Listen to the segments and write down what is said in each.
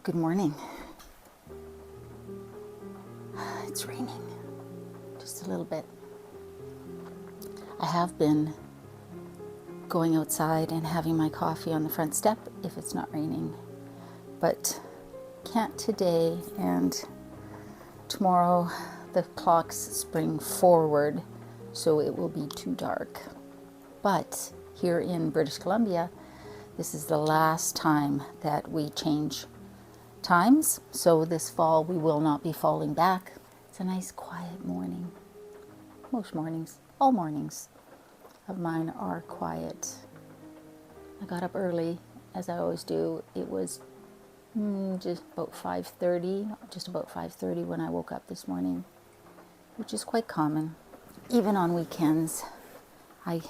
Good morning. It's raining, just a little bit. I have been going outside and having my coffee on the front step if it's not raining, but can't today, and tomorrow the clocks spring forward, so it will be too dark. But here in British Columbia, this is the last time that we change times, so this fall we will not be falling back. It's a nice quiet morning. Most mornings, all mornings of mine are quiet. I got up early, as I always do. It was just about 5:30 when I woke up this morning, which is quite common. Even on weekends, I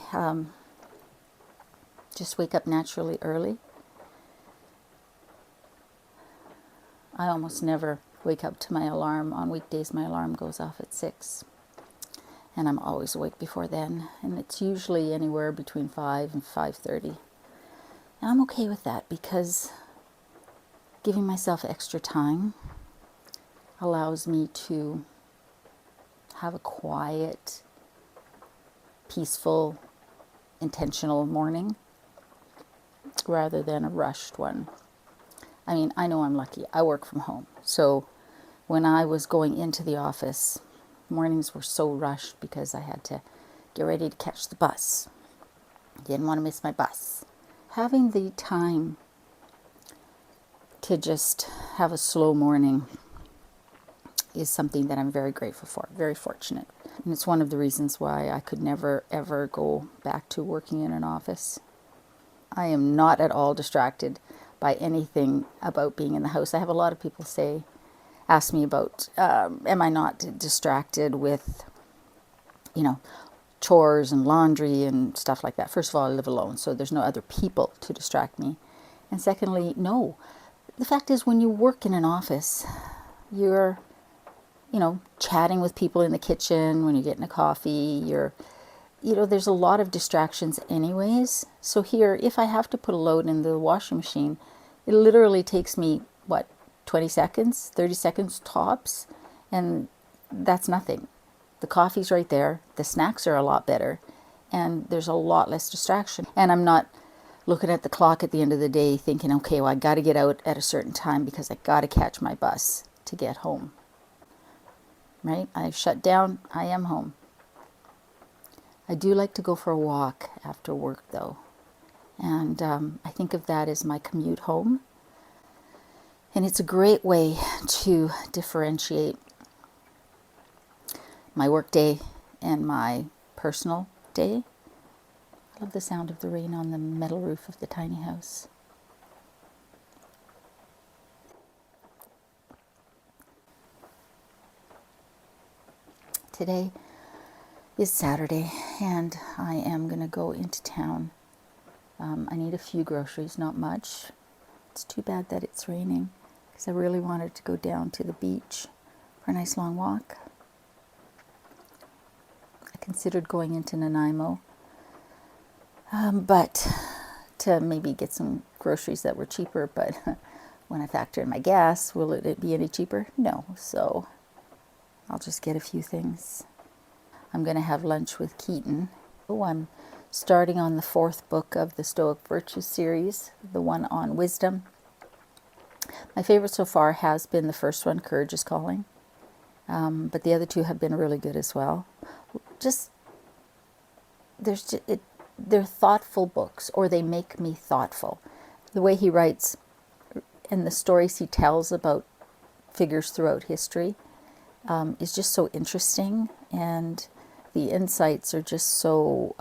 just wake up naturally early. I almost never wake up to my alarm. On weekdays, my alarm goes off at 6. And I'm always awake before then. And it's usually anywhere between 5 and 5:30. And I'm okay with that because giving myself extra time allows me to have a quiet, peaceful, intentional morning rather than a rushed one. I mean, I know I'm lucky. I work from home. So when I was going into the office, mornings were so rushed because I had to get ready to catch the bus. Didn't want to miss my bus. Having the time to just have a slow morning is something that I'm very grateful for, very fortunate. And it's one of the reasons why I could never, ever go back to working in an office. I am not at all distracted by anything about being in the house. I have a lot of people ask me about, am I not distracted with, chores and laundry and stuff like that. First of all, I live alone, so there's no other people to distract me. And secondly, no. The fact is, when you work in an office, you're, chatting with people in the kitchen, when you're getting a coffee, there's a lot of distractions anyways. So here, if I have to put a load in the washing machine, it literally takes me, 20 seconds, 30 seconds tops, and that's nothing. The coffee's right there, the snacks are a lot better, and there's a lot less distraction. And I'm not looking at the clock at the end of the day thinking, okay, well, I got to get out at a certain time because I got to catch my bus to get home. Right? I've shut down, I am home. I do like to go for a walk after work, though. And I think of that as my commute home. And it's a great way to differentiate my work day and my personal day. I love the sound of the rain on the metal roof of the tiny house. Today is Saturday, and I am going to go into town. I need a few groceries, not much. It's too bad that it's raining because I really wanted to go down to the beach for a nice long walk. I considered going into Nanaimo, but to maybe get some groceries that were cheaper, but when I factor in my gas, will it be any cheaper? No, so I'll just get a few things. I'm going to have lunch with Keaton. I'm starting on the 4th book of the Stoic Virtues series, the one on wisdom. My favorite so far has been the first one, Courage is Calling, but the other two have been really good as well. They're thoughtful books, or they make me thoughtful. The way he writes and the stories he tells about figures throughout history is just so interesting, and the insights are just so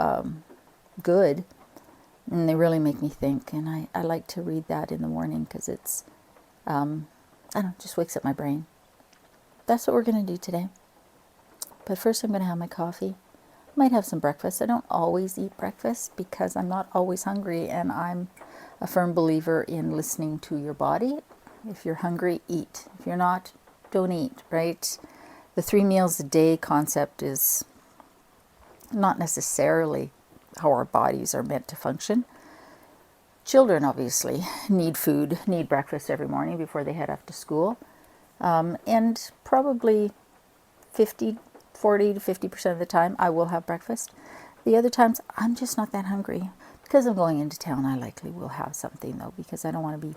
good, and they really make me think. And I like to read that in the morning because it's, just wakes up my brain. That's what we're going to do today. But first I'm going to have my coffee. I might have some breakfast. I don't always eat breakfast because I'm not always hungry, and I'm a firm believer in listening to your body. If you're hungry, eat. If you're not, don't eat, right? The 3 meals a day concept is not necessarily how our bodies are meant to function. children obviously need food, need breakfast every morning before they head off to school. And probably 40 to 50% of the time I will have breakfast. The other times I'm just not that hungry. Because I'm going into town, I likely will have something though, because I don't want to be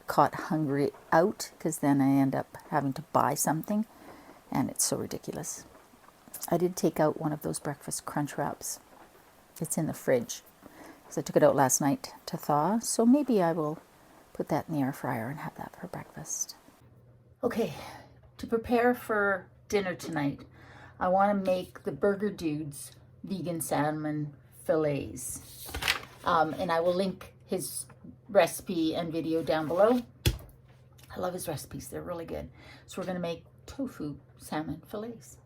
caught hungry out, because then I end up having to buy something and it's so ridiculous. I did take out one of those breakfast crunch wraps. It's in the fridge because I took it out last night to thaw, so maybe I will put that in the air fryer and have that for breakfast. Okay, to prepare for dinner tonight, I want to make the Burger Dude's vegan salmon fillets, and I will link his recipe and video down below. I love his recipes, they're really good. So we're going to make tofu salmon fillets.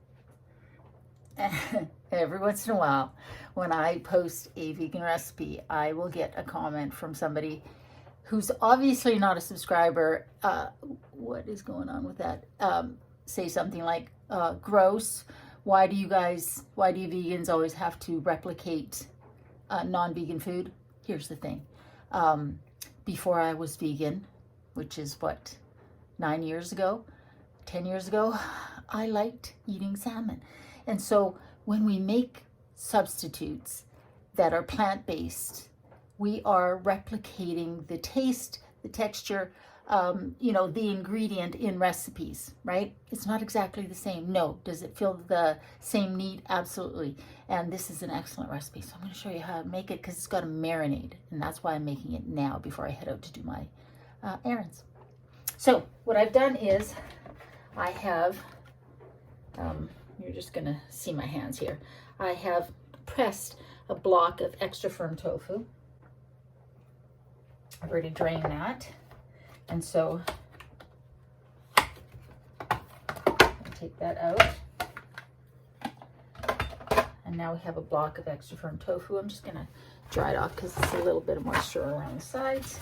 Every once in a while, when I post a vegan recipe, I will get a comment from somebody who's obviously not a subscriber. What is going on with that? Say something like, gross. Why do you vegans always have to replicate non-vegan food? Here's the thing. Before I was vegan, which is what, 9 years ago, 10 years ago, I liked eating salmon. And so when we make substitutes that are plant-based, we are replicating the taste, the texture, the ingredient in recipes, right? It's not exactly the same. No. Does it feel the same need? Absolutely. And this is an excellent recipe. So I'm going to show you how to make it, because it's got to marinate. And that's why I'm making it now before I head out to do my errands. So what I've done is I have, you're just going to see my hands here. I have pressed a block of extra firm tofu. I've already drained that. And so I'll take that out. And now we have a block of extra firm tofu. I'm just going to dry it off because it's a little bit of moisture around the sides.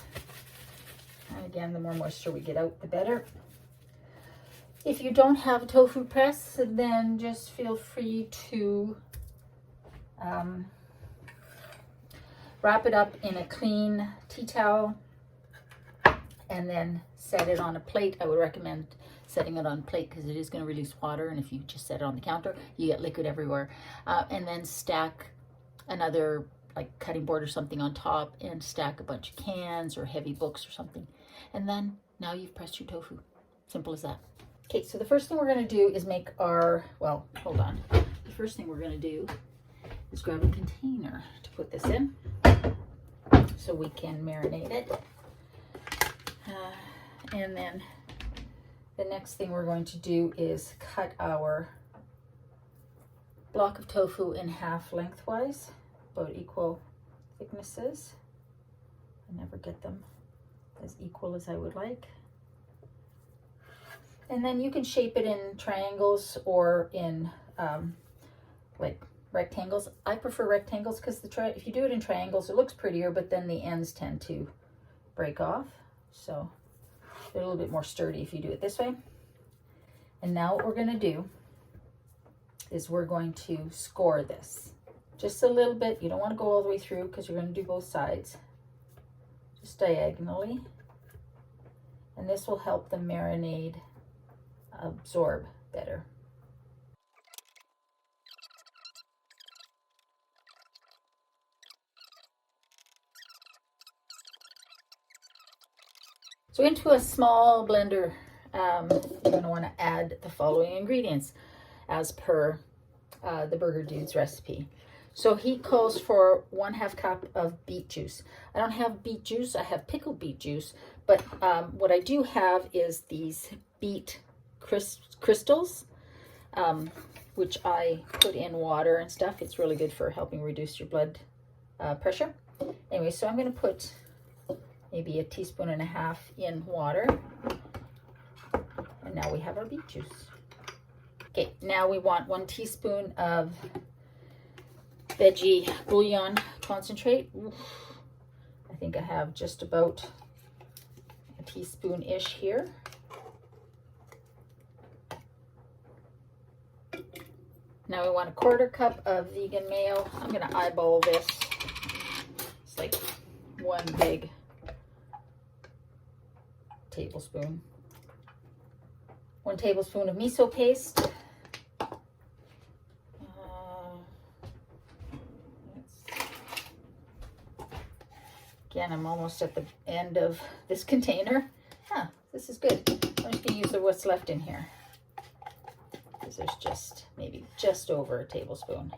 And again, the more moisture we get out, the better. If you don't have a tofu press, then just feel free to wrap it up in a clean tea towel and then set it on a plate. I would recommend setting it on a plate because it is going to release water, and if you just set it on the counter, you get liquid everywhere. And then stack another like cutting board or something on top, and stack a bunch of cans or heavy books or something. And then now you've pressed your tofu. Simple as that. Okay, so the first thing we're going to do is make our, well, hold on. The first thing we're going to do is grab a container to put this in so we can marinate it. And then the next thing we're going to do is cut our block of tofu in half lengthwise, about equal thicknesses. I never get them as equal as I would like. And then you can shape it in triangles or in like rectangles. I prefer rectangles because if you do it in triangles, it looks prettier, but then the ends tend to break off. So they're a little bit more sturdy if you do it this way. And now what we're going to do is we're going to score this just a little bit. You don't want to go all the way through because you're going to do both sides, just diagonally. And this will help the marinade absorb better. So into a small blender, you're going to want to add the following ingredients as per the Burger Dude's recipe. So he calls for 1/2 cup of beet juice. I don't have beet juice, I have pickled beet juice, but what I do have is these beet crystals, which I put in water and stuff. It's really good for helping reduce your blood pressure. Anyway, so I'm going to put maybe 1.5 teaspoons in water. And now we have our beet juice. Okay, now we want 1 teaspoon of veggie bouillon concentrate. Oof. I think I have just about a teaspoon-ish here. Now we want 1/4 cup of vegan mayo. I'm going to eyeball this. It's like one big tablespoon. 1 tablespoon of miso paste. Again, I'm almost at the end of this container. This is good. I'm just going to use what's left in here, because there's just maybe just over a tablespoon.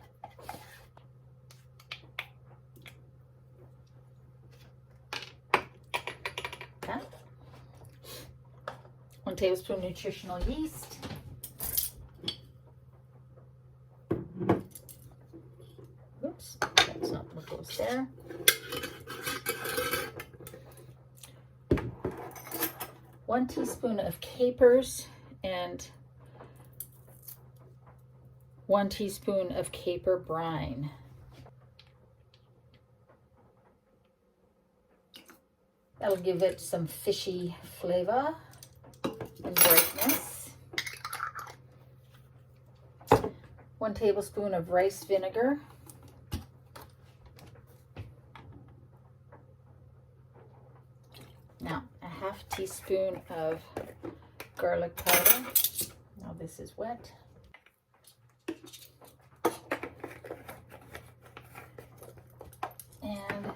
Okay. 1 tablespoon nutritional yeast. Oops, that's not what goes there. 1 teaspoon of capers and 1 teaspoon of caper brine. That'll give it some fishy flavor and brightness. 1 tablespoon of rice vinegar. Now, a 1/2 teaspoon of garlic powder. Now this is wet. And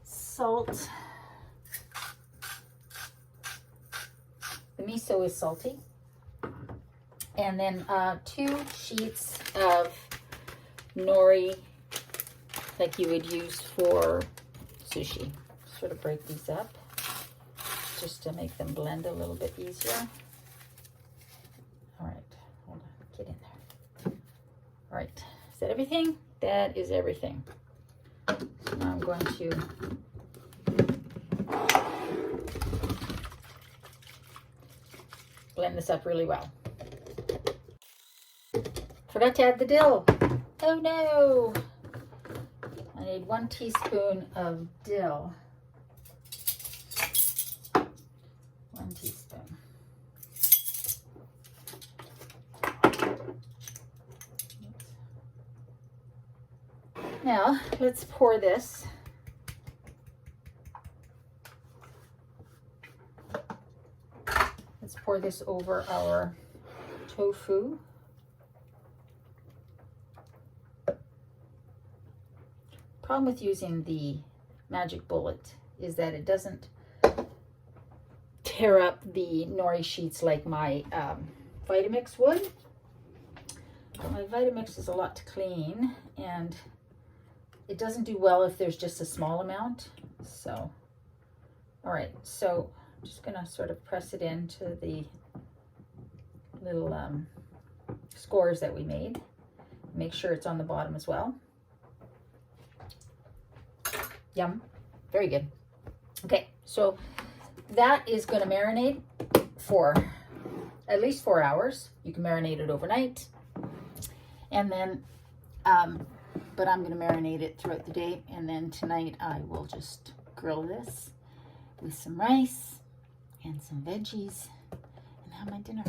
salt. The miso is salty. And then 2 sheets of nori, like you would use for sushi. Sort of break these up just to make them blend a little bit easier. All right, hold on, get in there. All right, is that everything? That is everything. So now I'm going to blend this up really well. Forgot to add the dill. Oh no! I need 1 teaspoon of dill. 1 teaspoon. Now, let's pour this. Let's pour this over our tofu. Problem with using the magic bullet is that it doesn't tear up the nori sheets like my Vitamix would. But my Vitamix is a lot to clean, and it doesn't do well if there's just a small amount. So, all right, so I'm just gonna sort of press it into the little scores that we made. Make sure it's on the bottom as well. Yum, very good. Okay, so that is going to marinate for at least 4 hours. You can marinate it overnight, and then but I'm going to marinate it throughout the day, and then tonight I will just grill this with some rice and some veggies and have my dinner.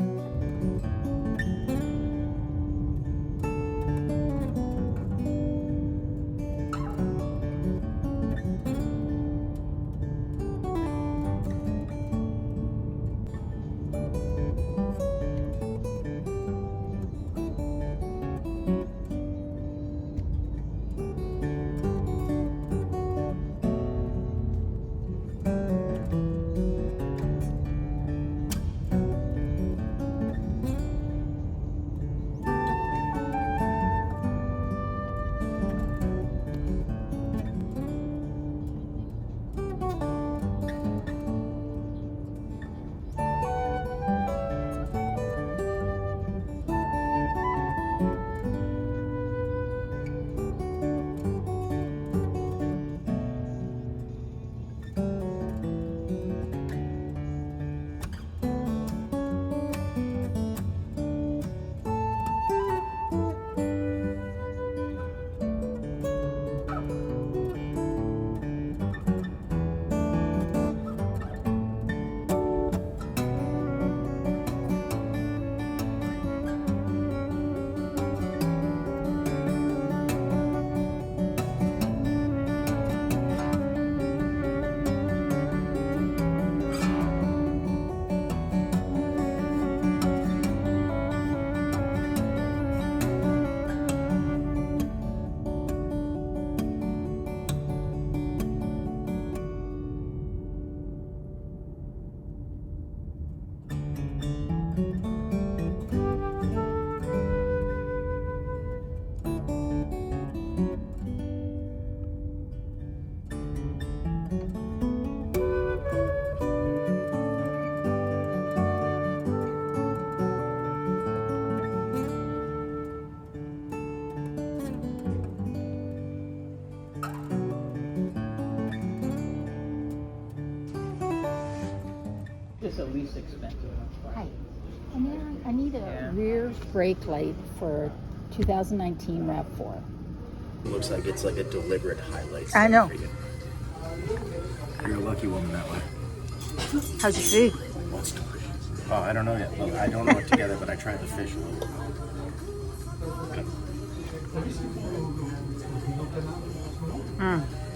Just the least expensive one. Hi. And then I need a rear brake light for 2019 RAV4. It looks like it's like a deliberate highlight. I know. For you. You're a lucky woman that way. How's your food? What's delicious? Oh, I don't know yet. I don't know it together, but I tried the fish a little. Good.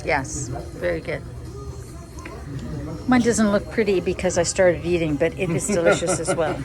Yes, very good. Mine doesn't look pretty because I started eating, but it is delicious as well.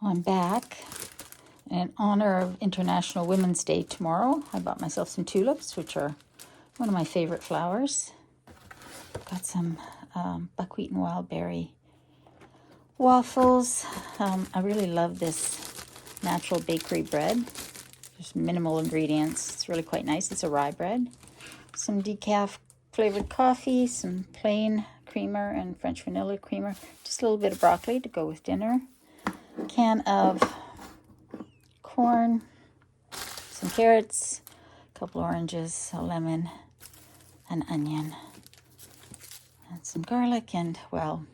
I'm back. In honor of International Women's Day tomorrow, I bought myself some tulips, which are one of my favorite flowers. Got some buckwheat and wild berry waffles. I really love this natural bakery bread. Just minimal ingredients. It's really quite nice. It's a rye bread. Some decaf flavored coffee, some plain creamer and French vanilla creamer. Just a little bit of broccoli to go with dinner. Can of corn, some carrots, a couple oranges, a lemon, an onion, and some garlic, and, well,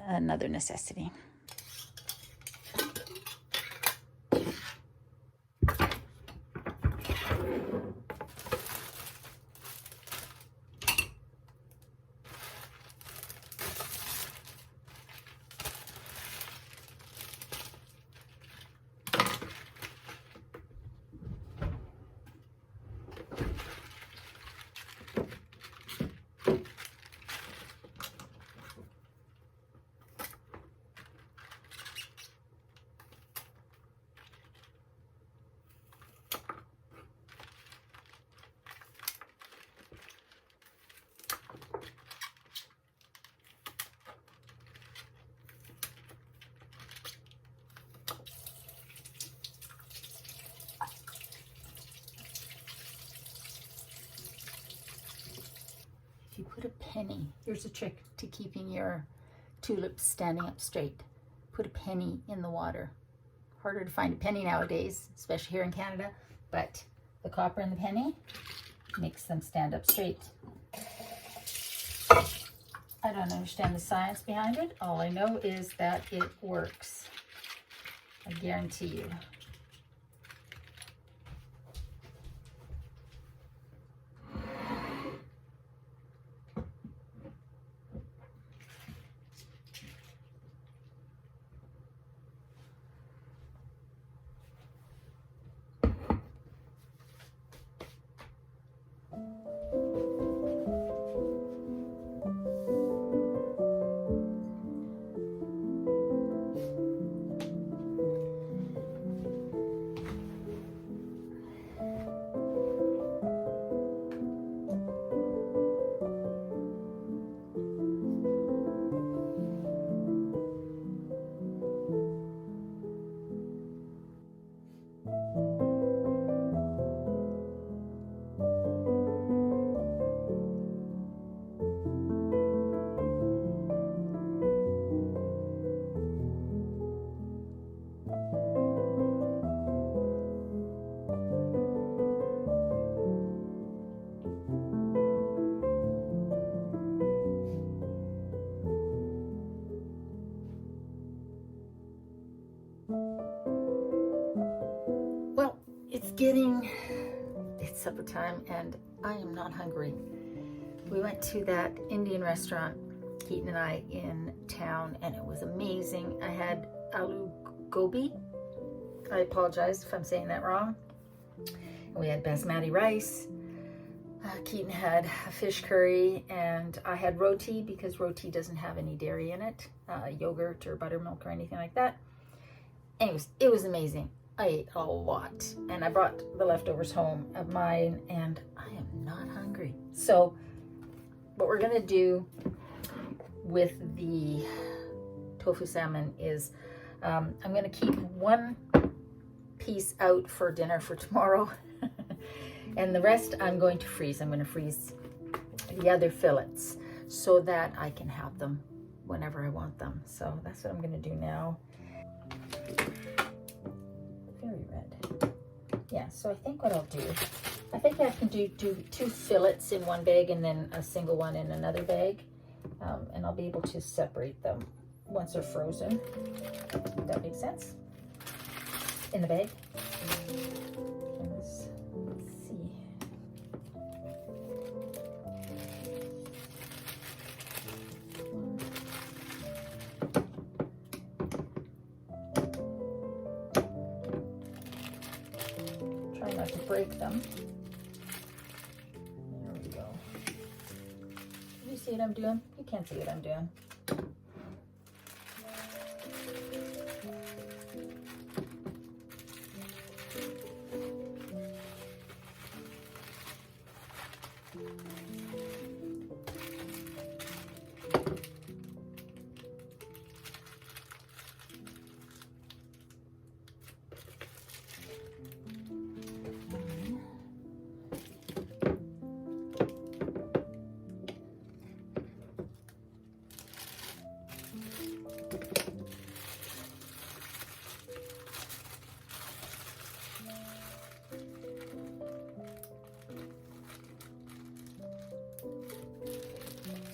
another necessity. If you put a penny, here's a trick to keeping your tulips standing up straight. Put a penny in the water. Harder to find a penny nowadays, especially here in Canada, but the copper in the penny makes them stand up straight. I don't understand the science behind it. All I know is that it works. I guarantee you. It's supper time and I am not hungry. We went to that Indian restaurant, Keaton and I, in town, and it was amazing. I had aloo gobi. I apologize if I'm saying that wrong. We had basmati rice. Keaton had a fish curry, and I had roti because roti doesn't have any dairy in it, yogurt or buttermilk or anything like that. Anyways, it was amazing. I ate a lot, and I brought the leftovers home of mine, and I am not hungry. So what we're gonna do with the tofu salmon is I'm gonna keep one piece out for dinner for tomorrow and the rest I'm going to freeze. I'm going to freeze the other fillets so that I can have them whenever I want them. So that's what I'm going to do now. Very red. Yeah, so I think what I'll do, I think I can do 2 fillets in one bag and then a single one in another bag. And I'll be able to separate them once they're frozen. Does that make sense? In the bag. Let's see. Try not to break them. There we go. You see what I'm doing? You can't see what I'm doing.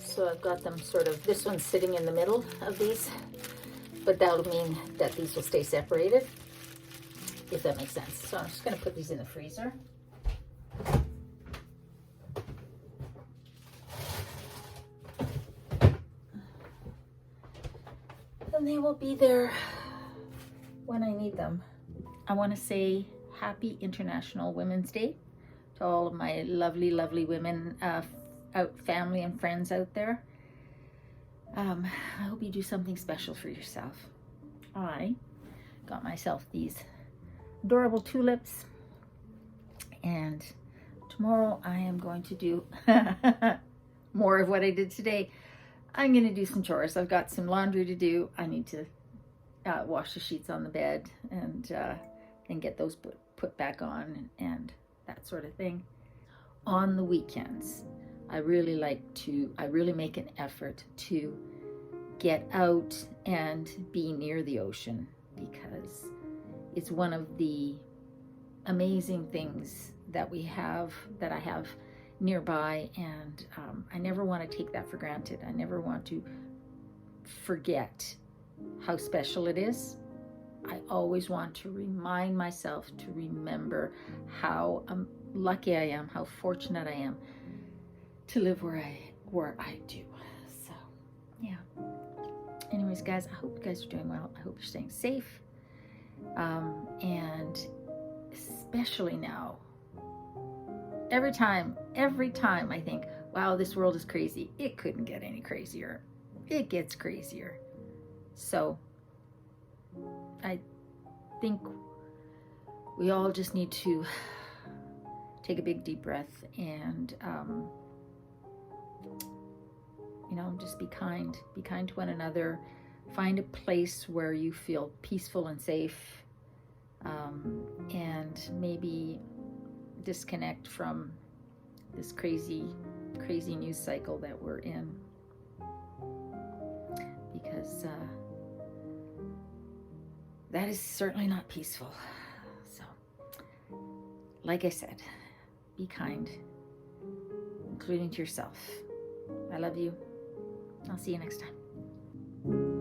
So I've got them sort of, this one's sitting in the middle of these, but that'll mean that these will stay separated, if that makes sense. So I'm just going to put these in the freezer. And they will be there when I need them. I want to say Happy International Women's Day to all of my lovely, lovely women, family and friends out there. I hope you do something special for yourself. I got myself these adorable tulips, and tomorrow I am going to do more of what I did today. I'm going to do some chores. I've got some laundry to do. I need to wash the sheets on the bed and get those put back on and that sort of thing. On the weekends, I really make an effort to get out and be near the ocean, because it's one of the amazing things that I have nearby, and I never want to take that for granted. I never want to forget how special it is. I always want to remind myself to remember how lucky I am, how fortunate I am to live where I do. So yeah, anyways guys, I hope you guys are doing well. I hope you're staying safe, and especially now, every time I think, wow, this world is crazy, it couldn't get any crazier. It gets crazier. So I think we all just need to take a big deep breath and just be kind to one another. Find a place where you feel peaceful and safe, and maybe disconnect from this crazy news cycle that we're in, because that is certainly not peaceful. So, like I said, be kind, including to yourself. I love you. I'll see you next time.